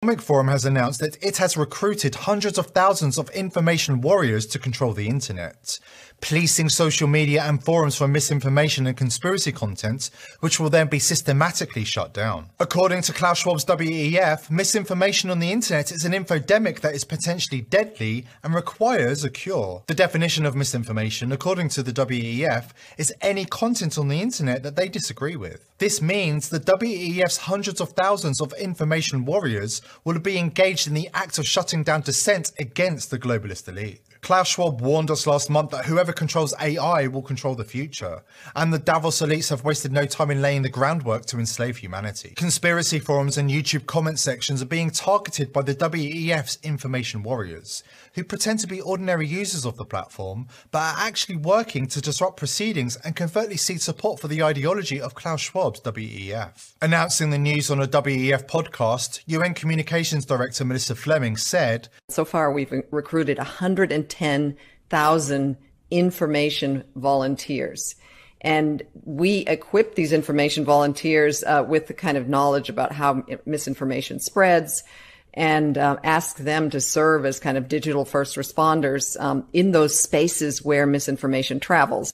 Economic Forum has announced that it has recruited hundreds of thousands of information warriors to control the internet, policing social media and forums for misinformation and conspiracy content, which will then be systematically shut down. According to Klaus Schwab's WEF, misinformation on the internet is an infodemic that is potentially deadly and requires a cure. The definition of misinformation, according to the WEF, is any content on the internet that they disagree with. This means the WEF's hundreds of thousands of information warriors will be engaged in the act of shutting down dissent against the globalist elite. Klaus Schwab warned us last month that whoever controls AI will control the future, and the Davos elites have wasted no time in laying the groundwork to enslave humanity. Conspiracy forums and YouTube comment sections are being targeted by the WEF's information warriors, who pretend to be ordinary users of the platform, but are actually working to disrupt proceedings and covertly seek support for the ideology of Klaus Schwab's WEF. Announcing the news on a WEF podcast, UN Communications Director Melissa Fleming said, "So far we've recruited 110,000 information volunteers. And we equip these information volunteers with the kind of knowledge about how misinformation spreads, and ask them to serve as kind of digital first responders in those spaces where misinformation travels."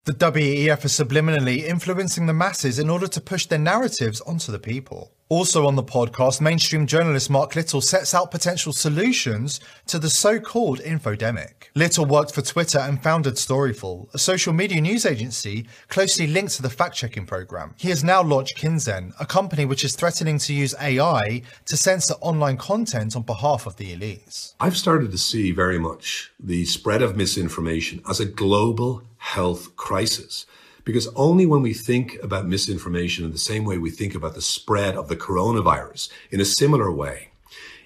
The WEF is subliminally influencing the masses in order to push their narratives onto the people. Also on the podcast, mainstream journalist Mark Little sets out potential solutions to the so-called infodemic. Little worked for Twitter and founded Storyful, a social media news agency closely linked to the fact-checking program. He has now launched Kinzen, a company which is threatening to use AI to censor online content on behalf of the elites. I've started to see very much the spread of misinformation as a global health crisis. Because only when we think about misinformation in the same way we think about the spread of the coronavirus, in a similar way,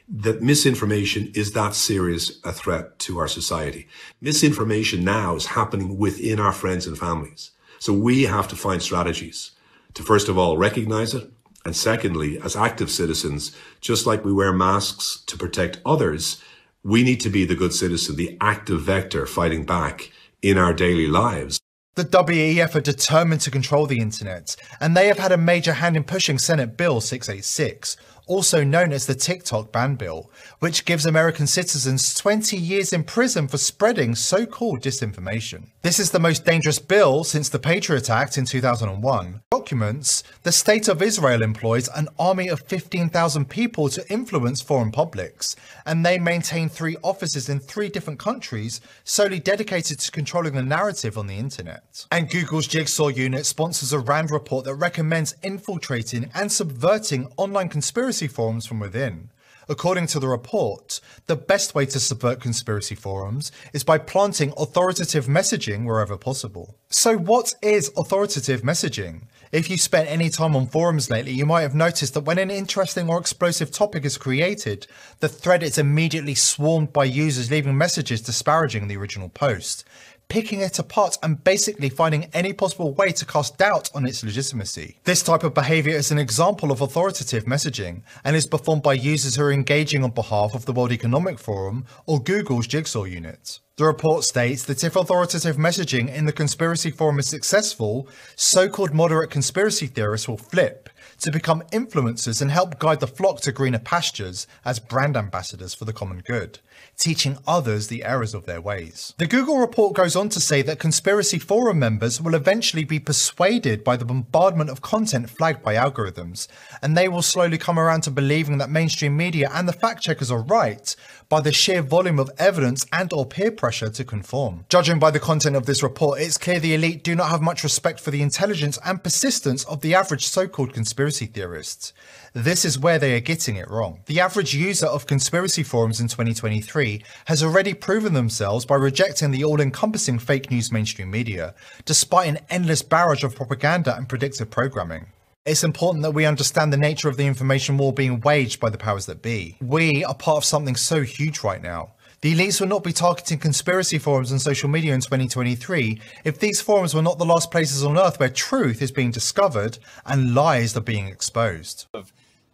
that misinformation is that serious a threat to our society. Misinformation now is happening within our friends and families. So we have to find strategies to, first of all, recognize it. And secondly, as active citizens, just like we wear masks to protect others, we need to be the good citizen, the active vector fighting back in our daily lives. The WEF are determined to control the internet, and they have had a major hand in pushing Senate Bill 686, also known as the TikTok ban bill, which gives American citizens 20 years in prison for spreading so-called disinformation. This is the most dangerous bill since the Patriot Act in 2001. Documents, the State of Israel employs an army of 15,000 people to influence foreign publics, and they maintain 3 offices in 3 different countries solely dedicated to controlling the narrative on the internet. And Google's Jigsaw unit sponsors a RAND report that recommends infiltrating and subverting online conspiracy forums from within. According to the report, the best way to subvert conspiracy forums is by planting authoritative messaging wherever possible. So what is authoritative messaging? If you spent any time on forums lately, you might have noticed that when an interesting or explosive topic is created, the thread is immediately swarmed by users leaving messages disparaging the original post, picking it apart and basically finding any possible way to cast doubt on its legitimacy. This type of behaviour is an example of authoritative messaging and is performed by users who are engaging on behalf of the World Economic Forum or Google's Jigsaw unit. The report states that if authoritative messaging in the conspiracy forum is successful, so-called moderate conspiracy theorists will flip to become influencers and help guide the flock to greener pastures as brand ambassadors for the common good, teaching others the errors of their ways. The Google report goes on to say that conspiracy forum members will eventually be persuaded by the bombardment of content flagged by algorithms, and they will slowly come around to believing that mainstream media and the fact checkers are right by the sheer volume of evidence and or peer pressure to conform. Judging by the content of this report, it's clear the elite do not have much respect for the intelligence and persistence of the average so-called conspiracy theorists. This is where they are getting it wrong. The average user of conspiracy forums in 2023 has already proven themselves by rejecting the all-encompassing fake news mainstream media, despite an endless barrage of propaganda and predictive programming. It's important that we understand the nature of the information war being waged by the powers that be. We are part of something so huge right now. The elites will not be targeting conspiracy forums and social media in 2023 if these forums were not the last places on earth where truth is being discovered and lies are being exposed.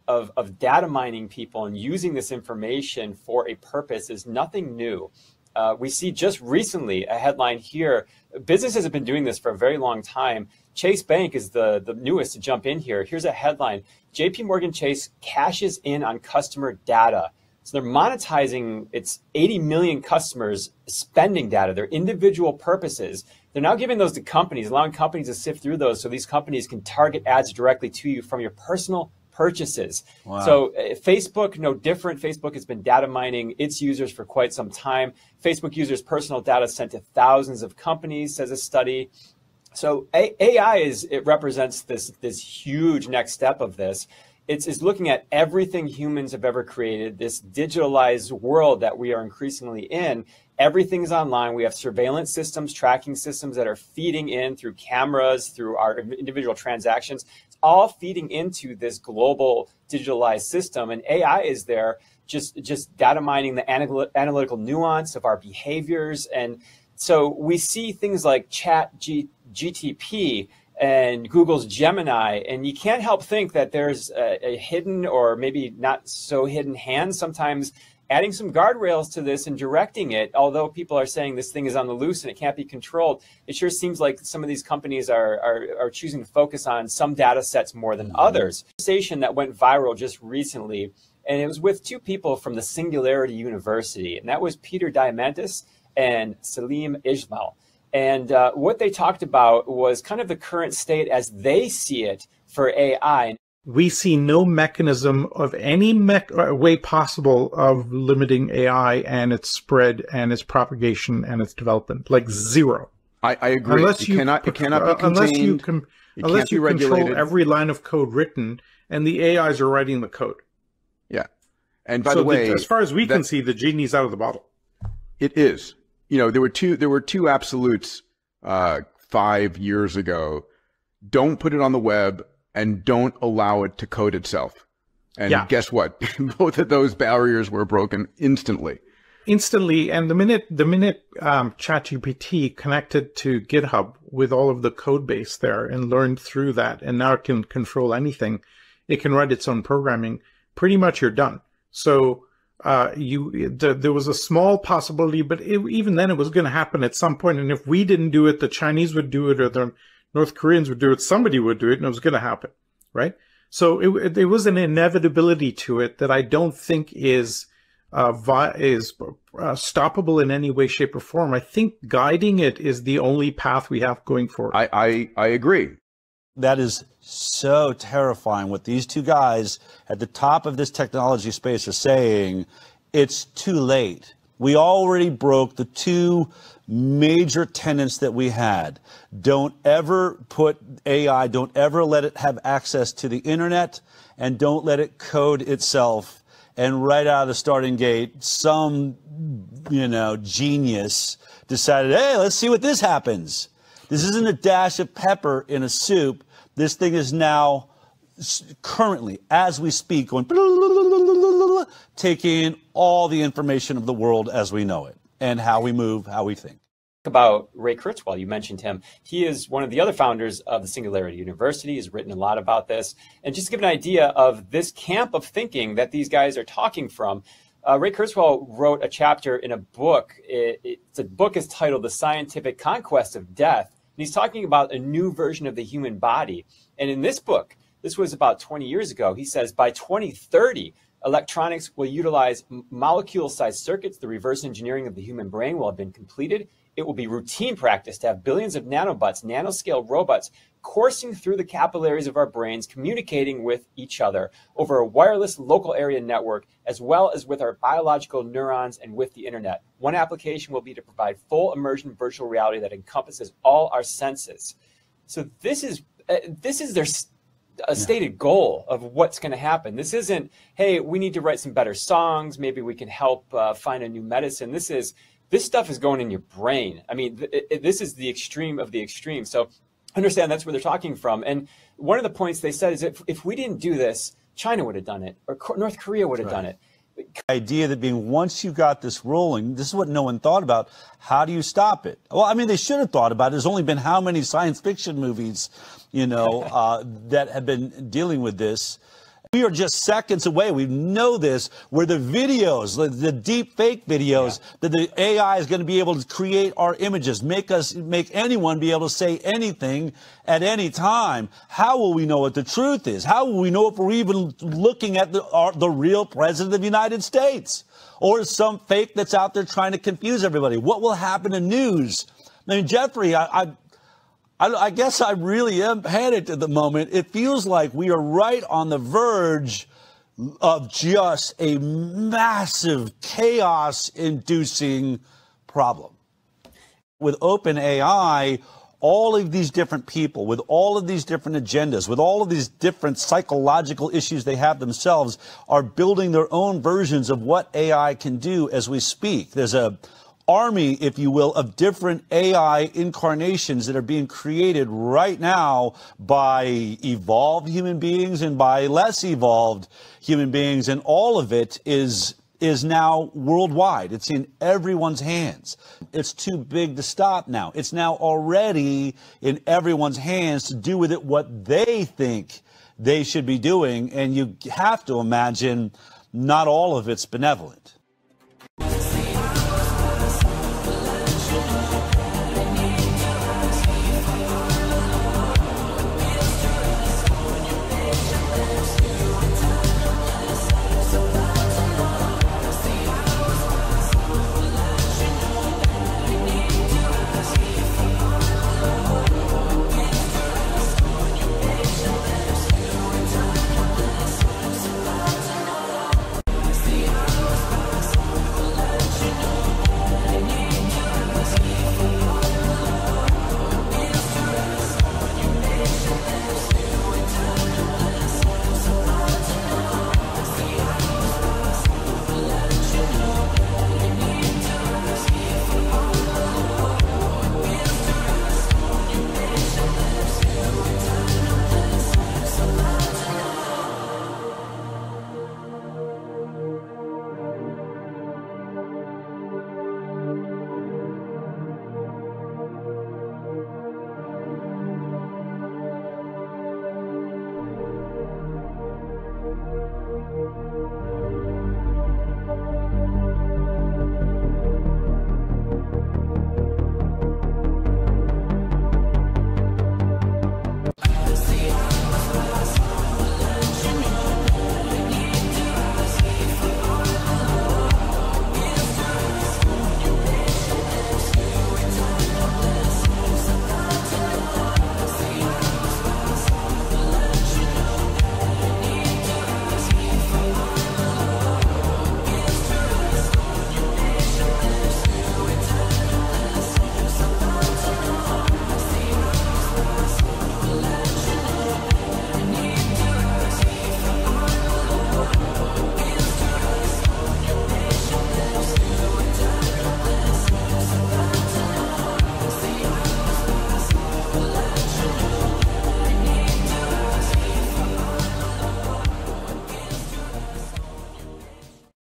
Of data mining people and using this information for a purpose is nothing new. We see just recently a headline here. Businesses have been doing this for a very long time Chase Bank is the newest to jump in here. Here's a headline. JP Morgan Chase cashes in on customer data. So they're monetizing its 80 million customers spending data, their individual purposes. They're now giving those to companies, allowing companies to sift through those so these companies can target ads directly to you from your personal purchases. Wow. So Facebook, no different. Facebook has been data mining its users for quite some time. Facebook users' personal data sent to thousands of companies, says a study. So AI it represents this huge next step of this. It's looking at everything humans have ever created, this digitalized world that we are increasingly in. Everything's online. We have surveillance systems, tracking systems that are feeding in through cameras, through our individual transactions. It's all feeding into this global digitalized system. And AI is there just data mining the analytical nuance of our behaviors. And so we see things like GTP and Google's Gemini, and you can't help think that there's a hidden or maybe not so hidden hand sometimes adding some guardrails to this and directing it. Although people are saying this thing is on the loose and it can't be controlled, it sure seems like some of these companies are choosing to focus on some data sets more than others. A conversation that went viral just recently, and it was with two people from the Singularity University, and that was Peter Diamandis and Salim Ismail. And what they talked about was kind of the current state as they see it for AI. We see no mechanism of any way possible of limiting AI and its spread and its propagation and its development. Like zero. I agree. Unless it cannot be contained. Unless you control every line of code written, and the AIs are writing the code. Yeah. And by the way, as far as we can see, the genie's out of the bottle. It is. You know, there were two absolutes 5 years ago. Don't put it on the web and don't allow it to code itself. And guess what? Both of those barriers were broken instantly. Instantly, and the minute ChatGPT connected to GitHub with all of the code base there and learned through that, and now it can control anything, it can write its own programming. Pretty much, you're done. So there was a small possibility, but even then, it was going to happen at some point. And if we didn't do it, the Chinese would do it, or the North Koreans would do it. Somebody would do it, and it was going to happen, right? So there was an inevitability to it that I don't think is stoppable in any way, shape, or form. I think guiding it is the only path we have going forward. I agree. That is so terrifying. What these two guys at the top of this technology space are saying, it's too late. We already broke the two major tenets that we had. Don't ever put AI, don't ever let it have access to the internet, and don't let it code itself. And right out of the starting gate, some, genius decided, hey, let's see what this happens. This isn't a dash of pepper in a soup. This thing is now currently, as we speak, going taking in all the information of the world as we know it and how we move, how we think. About Ray Kurzweil, you mentioned him. He is one of the other founders of the Singularity University. He's written a lot about this. And just to give an idea of this camp of thinking that these guys are talking from, Ray Kurzweil wrote a chapter in a book. The book is titled The Scientific Conquest of Death. And he's talking about a new version of the human body. And in this book, this was about 20 years ago, he says by 2030, electronics will utilize molecule-sized circuits. The reverse engineering of the human brain will have been completed. It will be routine practice to have billions of nanobots, nanoscale robots, coursing through the capillaries of our brains, communicating with each other over a wireless local area network, as well as with our biological neurons and with the internet. One application will be to provide full immersion virtual reality that encompasses all our senses. So this is their stated goal of what's going to happen. This isn't, hey, we need to write some better songs. Maybe we can help find a new medicine. This stuff is going in your brain. I mean, this is the extreme of the extreme. So understand that's where they're talking from. And one of the points they said is if we didn't do this, China would have done it, or North Korea would have done it. The idea that being once you got this rolling, this is what no one thought about. How do you stop it? Well, I mean, they should have thought about it. There's only been how many science fiction movies, that have been dealing with this. We are just seconds away. We know this, where the videos, the deep fake videos, that the AI is going to be able to create our images, make anyone be able to say anything at any time. How will we know what the truth is? How will we know if we're even looking at the real president of the United States? Or some fake that's out there trying to confuse everybody? What will happen to news? I mean, Jeffrey, I guess I really am panicked at the moment. It feels like we are right on the verge of just a massive chaos-inducing problem. With OpenAI, all of these different people, with all of these different agendas, with all of these different psychological issues they have themselves, are building their own versions of what AI can do as we speak. There's a army, if you will, of different AI incarnations that are being created right now by evolved human beings and by less evolved human beings, and all of it is now worldwide. It's in everyone's hands. It's too big to stop now. It's now already in everyone's hands to do with it what they think they should be doing, and you have to imagine not all of it's benevolent.